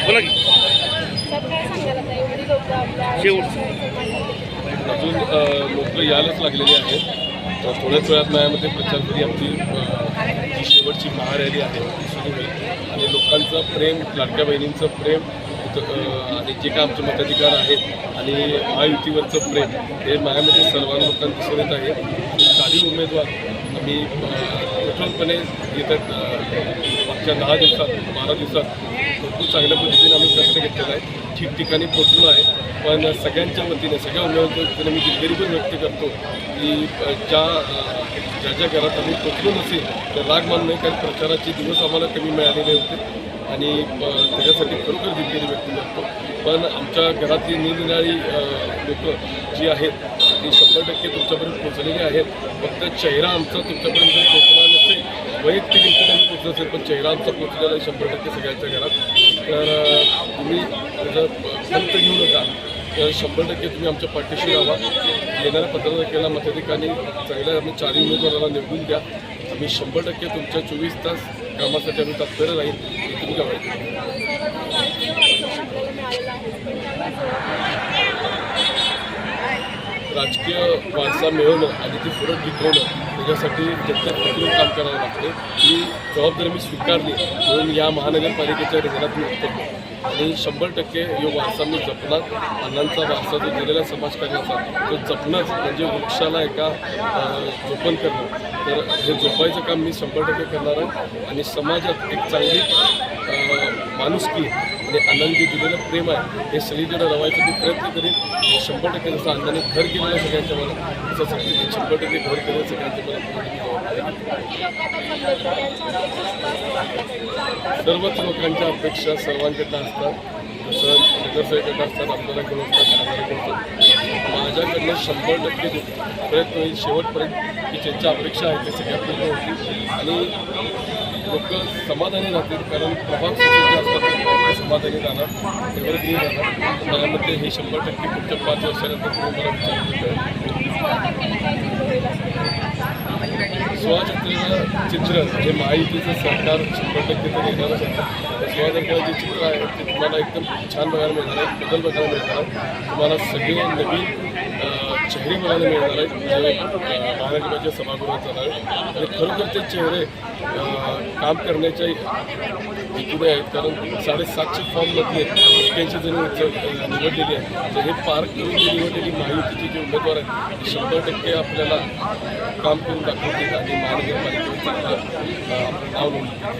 बोला की अजून लोक यायलाच लागलेली आहेत. तर थोड्याच वेळात माझ्यामध्ये प्रचार फेरी आमची जी शेवटची महारॅली आहे ती सुरू होईल आणि लोकांचं प्रेम, लाडक्या बहिणींचं प्रेम आणि जे काय आमचे मताधिकार आहेत आणि महायुतीवरचं प्रेम हे माझ्यामध्ये सर्व लोकांना दिसून येत आहे. चारी उमेदवार आम्ही कठोरपणे येतात मागच्या 10 दिवसात 12 दिवसात भरपूर चांगल्या पद्धतीने आम्ही कष्ट घेतलेला आहे. ठिकठिकाणी पोचलो आहे. पण सगळ्यांच्या वतीने सगळ्या उमेदवारांच्या वतीने मी दिलगिरी पण व्यक्त करतो की ज्या घरात आम्ही पोचलो नसेल तर राग मानू नये, कारण प्रचाराचे दिवस आम्हाला कमी मिळालेले होते आणि त्याच्यासाठी खरोखर दिलगिरी व्यक्त करतो. पण आमच्या घरातली निरनिराळी लोकं जी आहेत ती 100% तुमच्यापर्यंत पोचलेली आहेत. फक्त चेहरा आमचा तुमच्यापर्यंत पोचला नसेल, वैयक्तिक रित्या आम्ही पोचलो असेल, पण चेहरा आमचा पोचलेला आहे 100% सगळ्यांच्या घरात. तर तुम्ही त्याचा खंत घेऊ नका. तर 100% तुम्ही आमच्या पाठीशी राहा. येणाऱ्या 15 तारखेला मताधिकांनी चांगल्या आम्ही 4 उमेदवारांना निवडून द्या. आम्ही 100% तुमच्या 24 तास कामासाठी आम्ही तत्पर राहील हे तुम्ही करायचं. राजकीय वारसा मिळवणं आणि ती फरक टिकवणं त्याच्यासाठी जनतेत काम करावं लागते. ही जबाबदारी मी स्वीकारली म्हणून या महानगरपालिकेच्या रिंगणात मी उतरलो आणि 100% यो वारसा मी जपणार. अण्णांचा वारसा जो दिलेला समाजकारणाचा तो जपणंच म्हणजे वृक्षाला एका जोपण करणं. तर हे जोपायचं काम मी 100% करणार आहे आणि समाजात एक चांगली माणुसकी आणि अण्णांनी दिलेलं प्रेम आहे हे सगळीकडे रवायचा मी प्रयत्न करेन. 100% जसं अण्णांनी घर केलेलं सगळ्यांच्या मनात तसं 100% घर केलेलं सगळ्यांच्या मनात. सर्वच लोकांच्या अपेक्षा सर्वांकडनं असतात. जसं नगरसेवकांना असतात, आमदारांकडून असतात, खासदारांकडून असतात. माझ्याकडनं 100% प्रयत्न होईल शेवटपर्यंत की ज्यांच्या अपेक्षा आहेत ते सगळ्या पूर्ण होतील आणि लोक समाधानी राहतील. कारण प्रभाग जे असतात ते समाधानी राहणार, एवढं राहणार. माझ्यामध्ये हे 100% पुढच्या 5 वर्षानंतर तुम्ही मला स्वाजत्रेचं चित्र हे महायुतीचं सरकार 100% तर येणारच आहे. त्या स्वाजत्रेचं जे चित्र आहे ते तुम्हाला एकदम छान बघायला मिळणार आहे, बदल बघायला मिळणार आहे. तुम्हाला सगळे नवीन चेहरे बघायला मिळणार आहेत जे महानगराच्या सभागृहात जाणार आहेत आणि खरोखर ते चेहरे काम करण्याच्या हेतूने आहेत. कारण 750 फॉर्ममध्ये 81 जण निवडलेली आहेत. तर हे पार करून जी निवडलेली महायुतीची जी उमेदवार आहेत 100% आपल्याला काम करून दाखवतील आणि महानगरपालिकेचं चांगलं आपलं नाव नोंदवतील.